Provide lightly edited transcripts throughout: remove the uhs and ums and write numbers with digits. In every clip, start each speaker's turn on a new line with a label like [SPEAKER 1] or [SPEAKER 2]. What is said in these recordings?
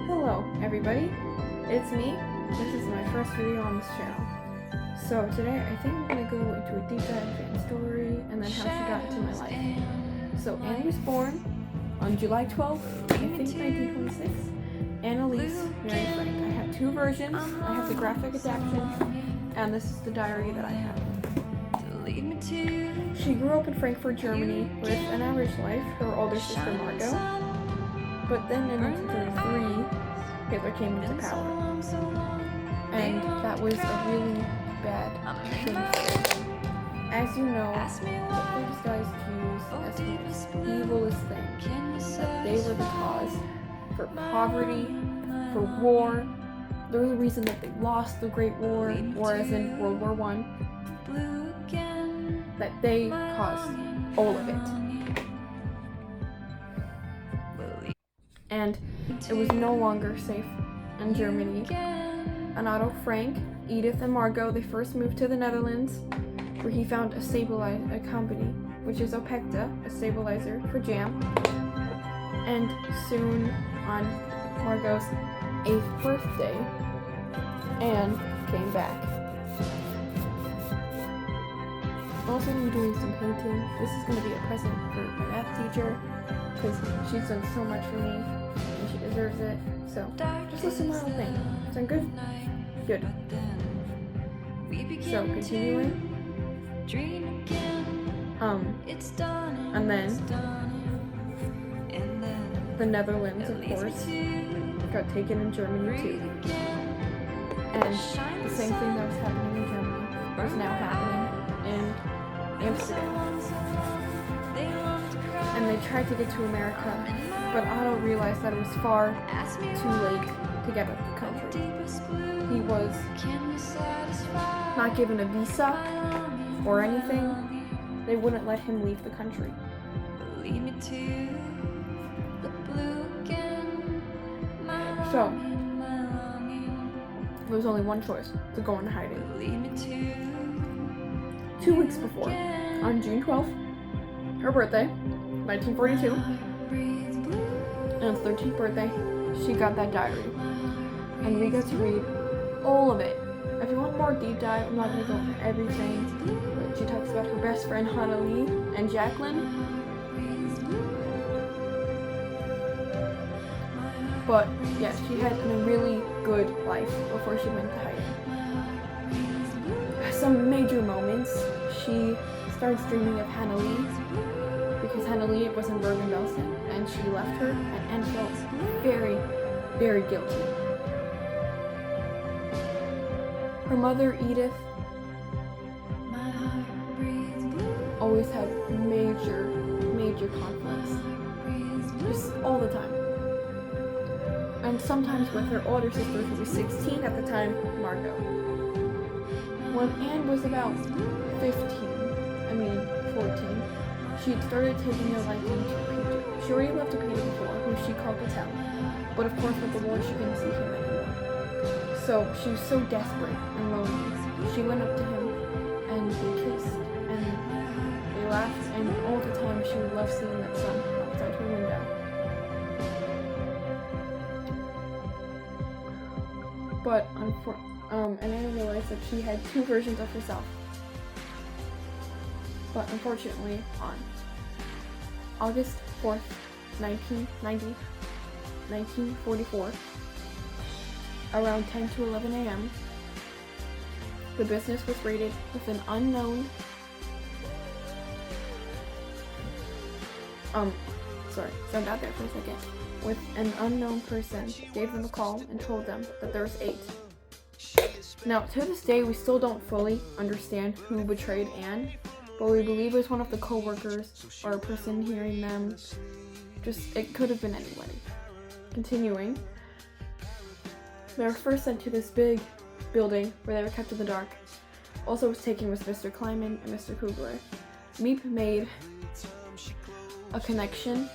[SPEAKER 1] Hello everybody, it's me. This is my first video on this channel. So today I think I'm going to go into a deep dive into Anne's story and then how she got into my life. So Anne was born on July 12th, I think 1926. Annalise married Frank. I have two versions. I have the graphic adaptation and this is the diary that I have. She grew up in Frankfurt, Germany with an average life, her older sister Margot. But then in 1933, Hitler came into power. And that was a really bad thing for them. As you know, Hitler disguised Jews as the most evilest thing. That they were the cause for poverty, for war. They were the reason that they lost the Great War as in World War I. That they caused all of it. And it was no longer safe in Germany. And Otto Frank, Edith, and Margot, they first moved to the Netherlands, where he found a company, which is Opekta, a stabilizer for jam. And soon, on Margot's 8th birthday, Anne came back. Also, I'm doing some painting. This is going to be a present for my math teacher, because she's done so much for me, and she deserves it. So, just listen to my whole thing. Sound good? Good. So, continuing. And then, the Netherlands, of course, got taken in Germany too. And the same thing that was happening in Germany was now happening in Amsterdam. And they tried to get to America, but Otto realized that it was far too late to get out of the country. He was not given a visa or anything. They wouldn't let him leave the country. So, there was only one choice: to go into hiding. 2 weeks before, on June 12th, her birthday, 1942, and on 13th birthday, she got that diary. And we got to read all of it. If you want more deep dive, I'm not going to go into everything, but she talks about her best friend Hannah Lee and Jacqueline. But yeah, she had a really good life before she went to hiding. Some major moments, she starts dreaming of Hannah Lee, because Hannah Lee was in Bergen-Belsen, and she left her, and Anne felt very, very guilty. Her mother, Edith, always had major conflicts, just all the time. And sometimes with her older sister, who was 16 at the time, Margot. When Anne was about 14, she started taking a liking to Peter. She already loved Peter before, who she called Patel. But of course with the war, she couldn't see him anymore. So she was so desperate and lonely. She went up to him and they kissed and they laughed, and all the time she would love seeing that sun outside her window. But and Anne realized that she had two versions of herself. But unfortunately, on August 4th, 1944, around 10 to 11 a.m., the business was raided with an unknown, zoned out there for a second, with an unknown person gave them a call and told them that there was 8. Now, to this day, we still don't fully understand who betrayed Anne, but we believe it was one of the co-workers or a person hearing them. It could have been anybody. Continuing, they were first sent to this big building where they were kept in the dark. Also was taken was Mr. Kleiman and Mr. Kugler. Miep made a connection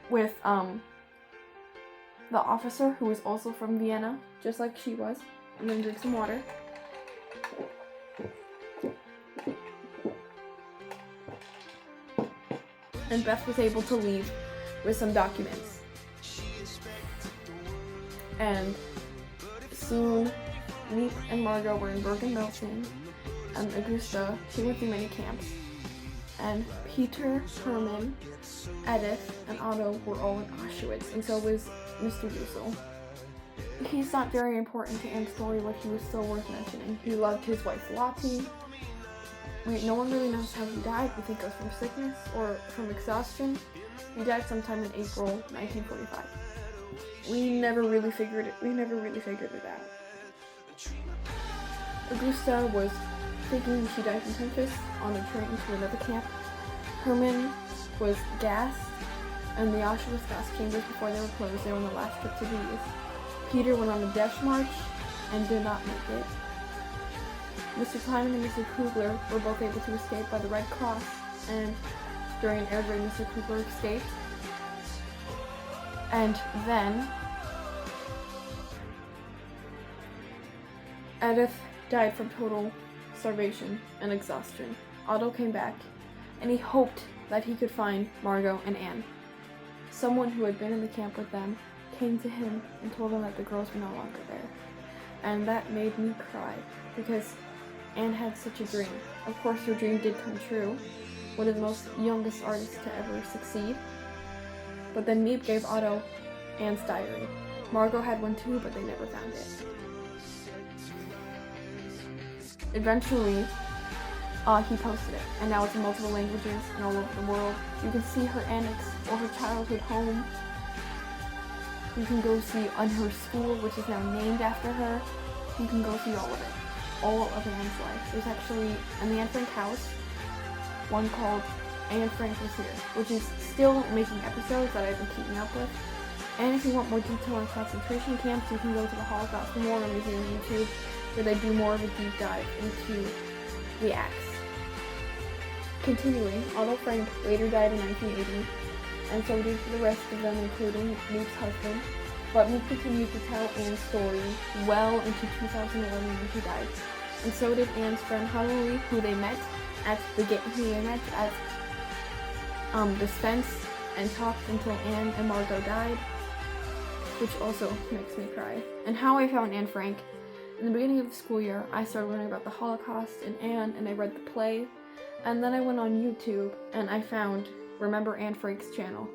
[SPEAKER 1] with the officer, who was also from Vienna, just like she was. I'm gonna drink some water. And Beth was able to leave with some documents. And soon, Meep and Margot were in Bergen-Belsen, and Augusta, she went through many camps. And Peter, Herman, Edith, and Otto were all in Auschwitz, and so was Mr. Dussel. He's not very important to Anne's story, but he was still worth mentioning. He loved his wife Lottie. No one really knows how he died. We think it was from sickness or from exhaustion. He died sometime in April 1945. We never really figured it out. Augusta was thinking she died in Memphis on a train to another camp. Herman was gassed, and the Auschwitz gas chambers, before they were closed, they were on the last trip to these. Peter went on a death march and did not make it. Mr. Kleiman and Mr. Kugler were both able to escape by the Red Cross, and during an air raid, Mr. Kugler escaped. And then Edith died from total starvation and exhaustion. Otto came back, and he hoped that he could find Margot and Anne. Someone who had been in the camp with them came to him and told him that the girls were no longer there. And that made me cry, because Anne had such a dream. Of course, her dream did come true, one of the most youngest artists to ever succeed. But then Meep gave Otto Anne's diary. Margot had one too, but they never found it. Eventually, he posted it, and now it's in multiple languages and all over the world. You can see her annex or her childhood home. You can go see on her school, which is now named after her. You can go see all of it, all of Anne's life. There's actually, in the Anne Frank house, one called Anne Frank Was Here, which is still making episodes that I've been keeping up with. And if you want more detail on concentration camps, you can go to the Holocaust Memorial Museum on YouTube, where they do more of a deep dive into the acts. Continuing, Otto Frank later died in 1980, and so did the rest of them, including Meep's husband. But Meep continued to tell Anne's story well into 2011 when he died. And so did Anne's friend Honolulu, who they met at the fence and talked until Anne and Margot died, which also makes me cry. And how I found Anne Frank. In the beginning of the school year, I started learning about the Holocaust and Anne, and I read the play. And then I went on YouTube, and I found Remember Anne Frank's channel,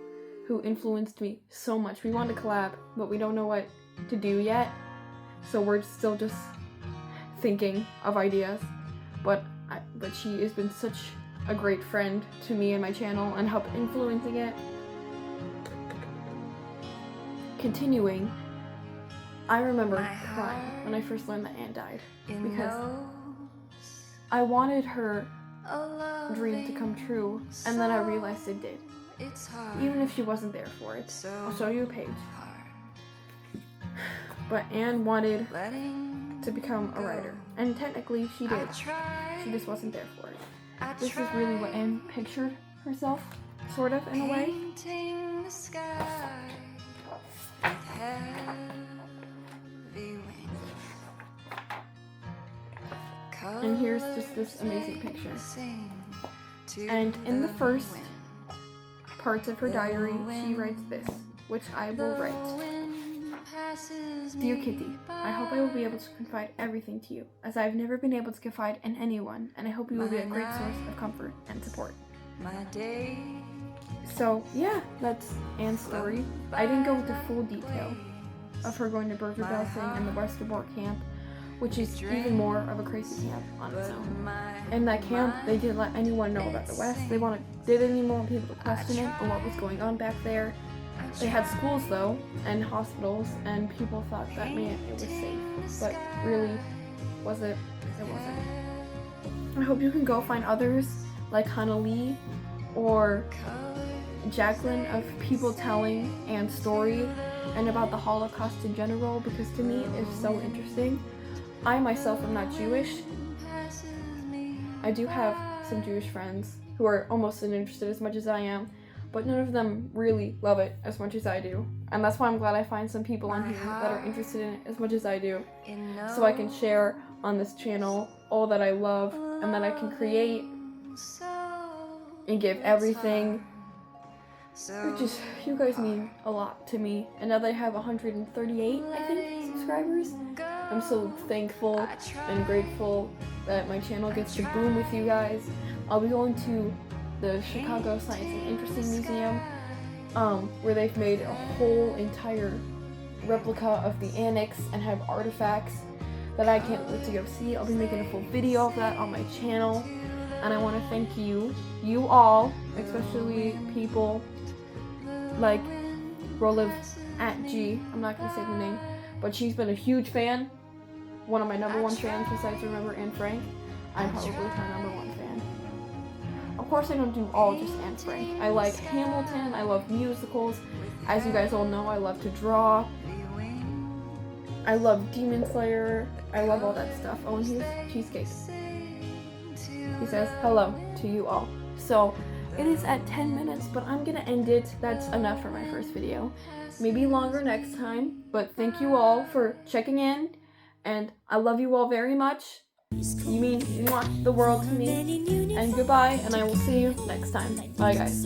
[SPEAKER 1] who influenced me so much. We want to collab, but we don't know what to do yet, so we're still just thinking of ideas. But she has been such a great friend to me and my channel, and helped influencing it. Continuing, I remember crying when I first learned that Anne died, because I wanted her dream to come true, and then I realized it did, even if she wasn't there for it. I'll show you a page. But Anne wanted to become a writer, and technically she did. She just wasn't there for it. This is really what Anne pictured herself, sort of, in a way. And here's just this amazing picture. And in the first parts of her diary, she writes this, which I will write. Dear Kitty, I hope I will be able to confide everything to you, as I have never been able to confide in anyone, and I hope you will be a great source of comfort and support. So, yeah, that's Anne's story. I didn't go into full detail of her going to Bergen-Belsen and the Westerbork camp, which is even more of a crazy camp on its own. In that camp, they didn't let anyone know about the West. They didn't even want people to question it or what was going on back there. They had schools, though, and hospitals, and people thought that, man, it was safe. But really, was it? It wasn't. I hope you can go find others like Hannah Lee or Jacqueline, of people telling Anne's story and about the Holocaust in general, because to me it's so interesting. I myself am not Jewish. I do have some Jewish friends who are almost as interested as much as I am, but none of them really love it as much as I do. And that's why I'm glad I find some people on here that are interested in it as much as I do, so I can share on this channel all that I love and that I can create and give everything You guys mean a lot to me. And now that I have 138, I think, subscribers, I'm so thankful and grateful that my channel gets to boom with you guys. I'll be going to the Chicago Science and Interesting Museum, where they've made a whole entire replica of the annex and have artifacts that I can't wait to go see. I'll be making a full video of that on my channel, and I want to thank you all, especially people like Roliv at G. I'm not gonna say the name, but she's been a huge fan, one of my number one fans besides Remember and Frank. I'm probably her number one fan. Of course, I don't do all just Anne Frank. I like Hamilton. I love musicals. As you guys all know, I love to draw. I love Demon Slayer. I love all that stuff. Oh, and here's Cheesecake. He says hello to you all. So it is at 10 minutes, but I'm gonna end it. That's enough for my first video. Maybe longer next time, but thank you all for checking in, and I love you all very much. You mean the world to me. And goodbye, and I will see you next time. Bye, guys.